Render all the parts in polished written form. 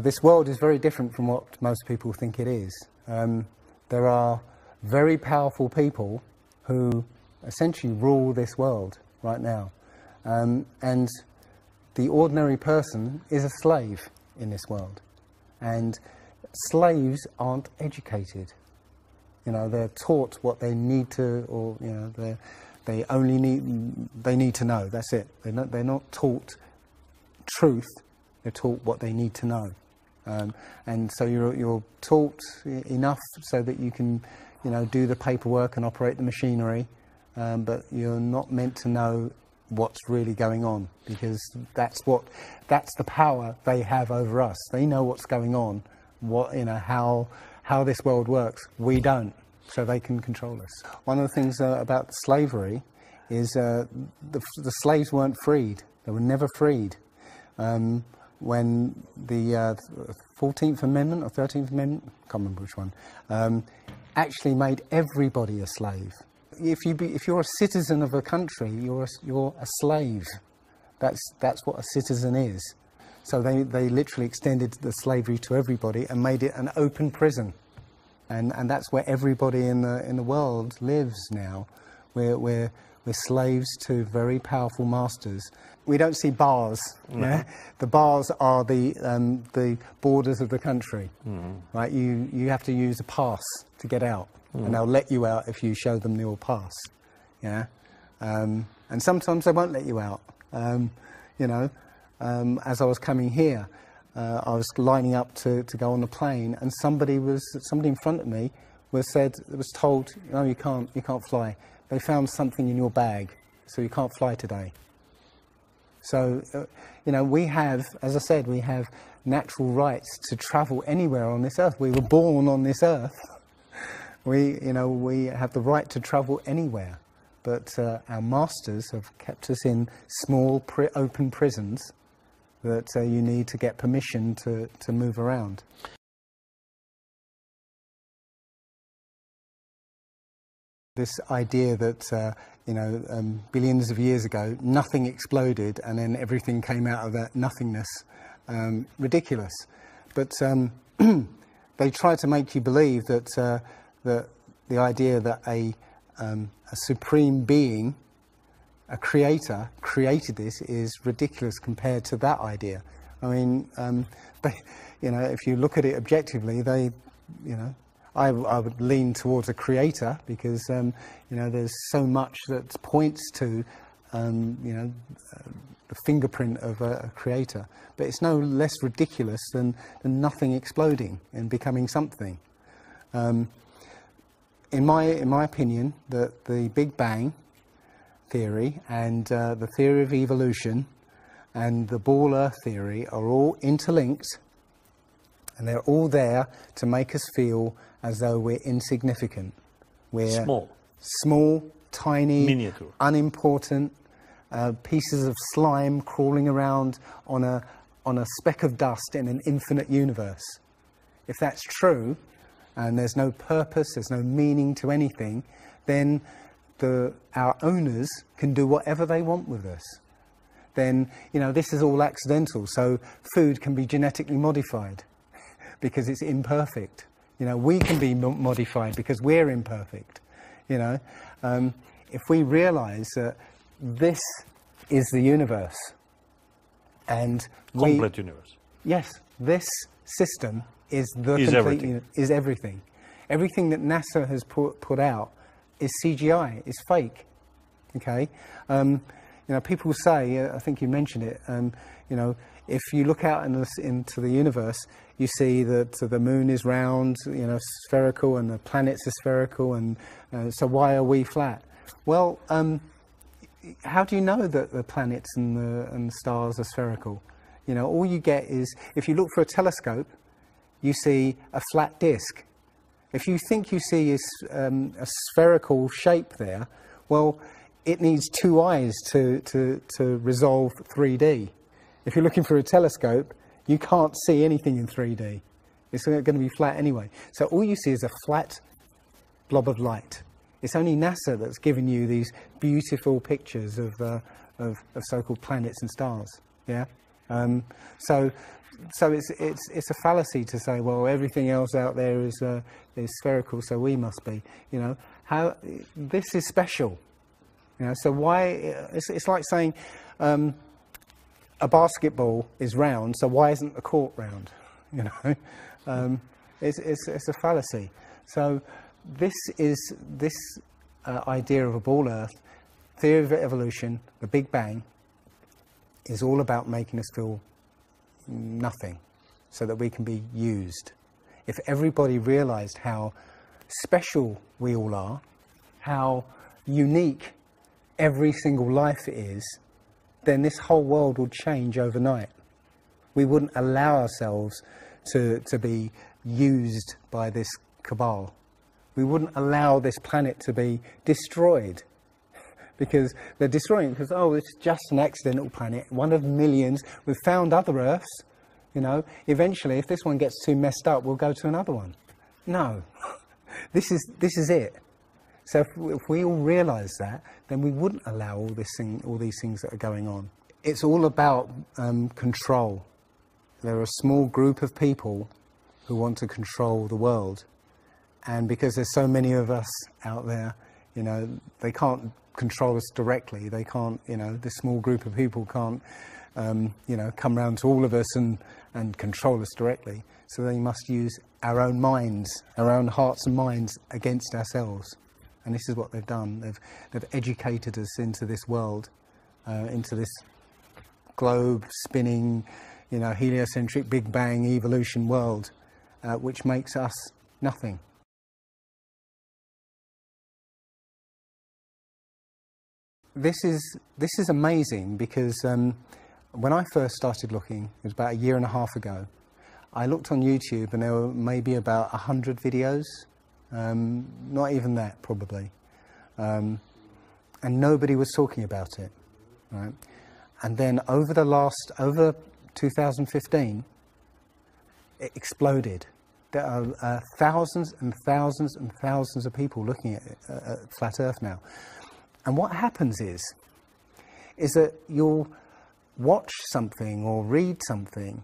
This world is very different from what most people think it is. There are very powerful people who essentially rule this world right now. And the ordinary person is a slave in this world. And slaves aren't educated. You know, they're taught what they need to, or, you know, they need to know. That's it. They're not taught truth. They're taught what they need to know. And so you're taught enough so that you can, you know, do the paperwork and operate the machinery, but you're not meant to know what's really going on, because that's the power they have over us. They know what's going on, how this world works. We don't, so they can control us. One of the things about slavery is the slaves weren't freed. They were never freed. When the 14th Amendment or 13th Amendment, I can't remember which one, actually made everybody a slave. If you're a citizen of a country, you're a slave. That's what a citizen is. So they literally extended the slavery to everybody and made it an open prison, and that's where everybody in the world lives now. We're slaves to very powerful masters. We don't see bars. No. Yeah? The bars are the borders of the country. Right? You have to use a pass to get out, and they'll let you out if you show them your pass. Yeah, and sometimes they won't let you out. You know, as I was coming here, I was lining up to go on the plane, and somebody in front of me was told, no, you can't fly. They found something in your bag, so you can't fly today. So, you know, we have, as I said, we have natural rights to travel anywhere on this earth. We were born on this earth. We have the right to travel anywhere. But our masters have kept us in small, open prisons that you need to get permission to move around. This idea that, billions of years ago, nothing exploded and then everything came out of that nothingness, ridiculous. But they try to make you believe that the idea that a supreme being, a creator, created this is ridiculous compared to that idea. I mean, if you look at it objectively, I would lean towards a creator, because there's so much that points to the fingerprint of a creator. But it's no less ridiculous than nothing exploding and becoming something. In my opinion, the Big Bang theory and the theory of evolution and the ball Earth theory are all interlinked, and they're all there to make us feel as though we're insignificant. We're small, tiny, miniature, unimportant pieces of slime crawling around on a speck of dust in an infinite universe. If that's true, and there's no purpose, there's no meaning to anything, then our owners can do whatever they want with us. Then, this is all accidental, so food can be genetically modified because it's imperfect. We can be modified because we're imperfect. If we realise that this is the universe, and complete universe. Yes, this system is everything. Everything that NASA has put out is CGI, is fake. Okay, people say, I think you mentioned it. If you look out into the universe, you see that the moon is round, spherical, and the planets are spherical, and so why are we flat? Well, how do you know that the planets and the stars are spherical? All you get is, if you look for a telescope, you see a flat disk. If you think you see a spherical shape there, well, it needs two eyes to resolve 3D. If you're looking for a telescope, you can't see anything in 3D. It's going to be flat anyway. So all you see is a flat blob of light. It's only NASA that's given you these beautiful pictures of so-called planets and stars. Yeah. So it's a fallacy to say, well, everything else out there is spherical, so we must be. You know, how this is special. You know, so why? It's like saying a basketball is round, so why isn't the court round? You know, it's a fallacy. So this idea of a ball Earth, theory of evolution, the Big Bang, is all about making us feel nothing, so that we can be used. If everybody realized how special we all are, how unique every single life is, then this whole world would change overnight. We wouldn't allow ourselves to be used by this cabal. We wouldn't allow this planet to be destroyed, because they're destroying it because, oh, it's just an accidental planet, one of millions. We've found other Earths, you know. Eventually, if this one gets too messed up, we'll go to another one. No, this is it. So if we all realise that, then we wouldn't allow all these things that are going on. It's all about control. There are a small group of people who want to control the world, and because there's so many of us out there, you know, they can't control us directly. They can't, you know, this small group of people can't, you know, come round to all of us and control us directly. So they must use our own minds, our own hearts and minds against ourselves. And this is what they've done. They've educated us into this world, into this globe spinning, you know, heliocentric Big Bang evolution world, which makes us nothing. This is amazing, because when I first started looking, it was about 1.5 years ago, I looked on YouTube and there were maybe about 100 videos, not even that probably, and nobody was talking about it, right? And then over 2015, it exploded. There are thousands and thousands and thousands of people looking at Flat Earth now. And what happens is that you'll watch something or read something,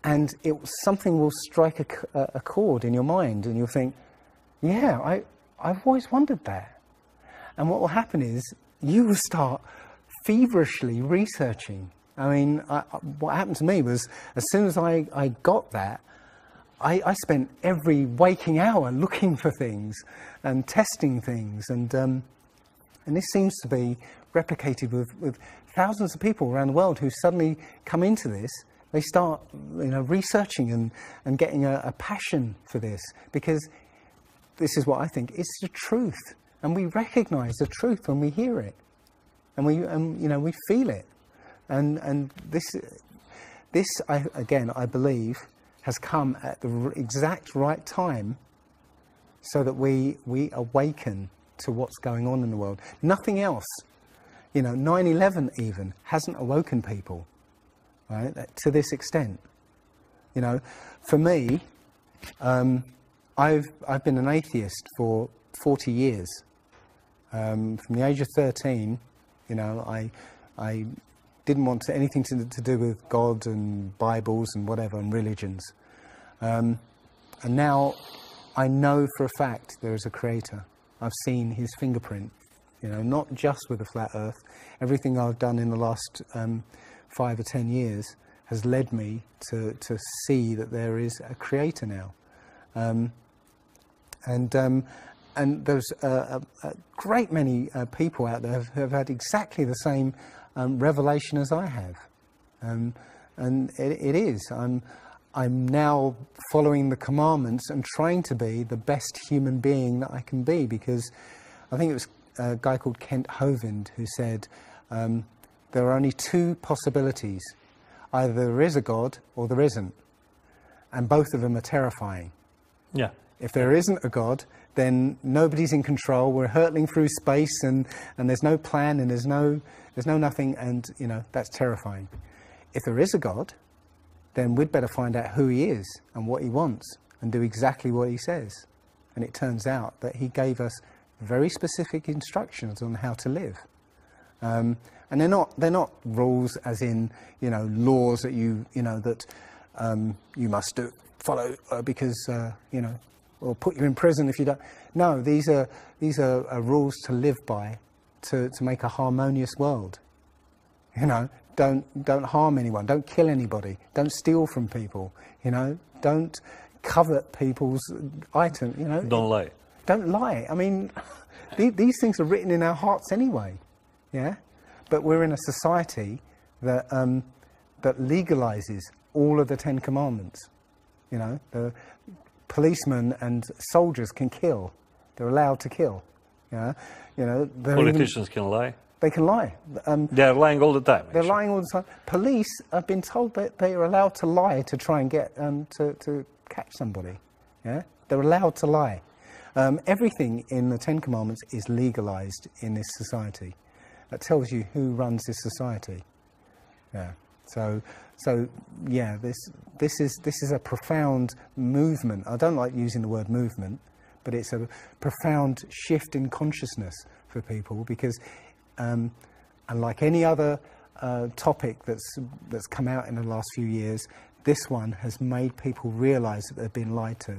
and something will strike a chord in your mind, and you'll think, yeah, I've always wondered that. And what will happen is you will start feverishly researching. I mean, what happened to me was, as soon as I got that, I spent every waking hour looking for things and testing things, and this seems to be replicated with thousands of people around the world who suddenly come into this. They start, you know, researching and getting a passion for this, because this is what I think, it's the truth, and we recognise the truth when we hear it, and you know, we feel it, and this I believe has come at the exact right time, so that we awaken to what's going on in the world. Nothing else, you know, 9/11 even hasn't awoken people, right, to this extent. You know, for me, I've been an atheist for 40 years. From the age of 13, you know, I didn't want anything to do with God and Bibles and whatever and religions. And now I know for a fact there is a creator. I've seen his fingerprint, you know, not just with the Flat Earth. Everything I've done in the last 5 or 10 years has led me to see that there is a creator now. And there's a great many people out there who have had exactly the same revelation as I have. And it is. I'm now following the commandments and trying to be the best human being that I can be, because I think it was a guy called Kent Hovind who said there are only 2 possibilities. Either there is a God or there isn't. And both of them are terrifying. Yeah. If there isn't a God, then nobody's in control. We're hurtling through space, and there's no plan, and there's no nothing, and you know, that's terrifying. If there is a God, then we'd better find out who he is and what he wants and do exactly what he says. And it turns out that he gave us very specific instructions on how to live. And they're not rules as in, you know, laws that you must follow because you know, or put you in prison if you don't. No, these are rules to live by, to make a harmonious world. You know, don't harm anyone, don't kill anybody, don't steal from people. You know, don't covet people's items. You know, don't lie. Don't lie. I mean, these things are written in our hearts anyway. Yeah, but we're in a society that that legalizes all of the 10 Commandments. You know, the policemen and soldiers can kill. They're allowed to kill. Yeah, you know. Politicians can lie. They can lie. They're lying all the time. They're lying all the time. Police have been told that they are allowed to lie to try and get to catch somebody. Yeah, they're allowed to lie. Everything in the 10 Commandments is legalized in this society. That tells you who runs this society. Yeah. So yeah, this is a profound movement. I don't like using the word movement, but it's a profound shift in consciousness for people because, and like any other topic that's come out in the last few years, this one has made people realise that they've been lied to.